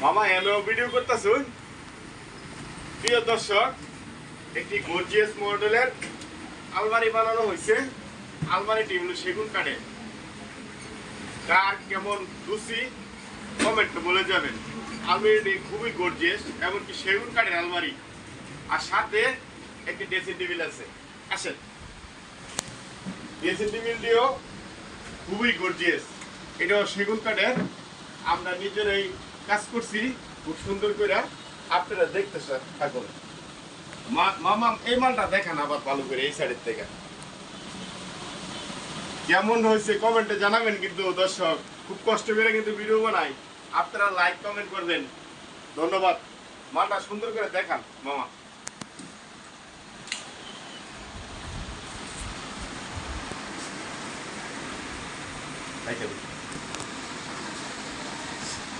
মামা hello video করতেছুন। প্রিয় দর্শক, একটি গর্জিয়াস মডেলের আলমারি বানানো হয়েছে। আলমারিটি হলো সেগুন কাঠের। কার কেমন রুচি কমেন্ট বলে যাবেন। আলমারিটি খুবই গর্জিয়াস, এমনকি সেগুন কাঠের আলমারি, আর সাথে একটি ড্রেসিং টেবিল আছে। আসেন, ড্রেসিং টেবিলটিও খুবই গর্জিয়াস, এটাও সেগুন কাঠের। আমরা নিজেরাই কাজ করছি খুব সুন্দর করে, আপনারা দেখতেছেন থাকুন। মামা এই মালটা দেখেন আবার ভালো করে এই সাইডের থেকে কেমন হয়েছে কমেন্টে জানাবেন। কিন্তু দর্শক, খুব কষ্ট করে কিন্তু ভিডিও বানাই, আপনারা লাইক কমেন্ট করবেন, ধন্যবাদ। মালটা সুন্দর করে দেখান মামা।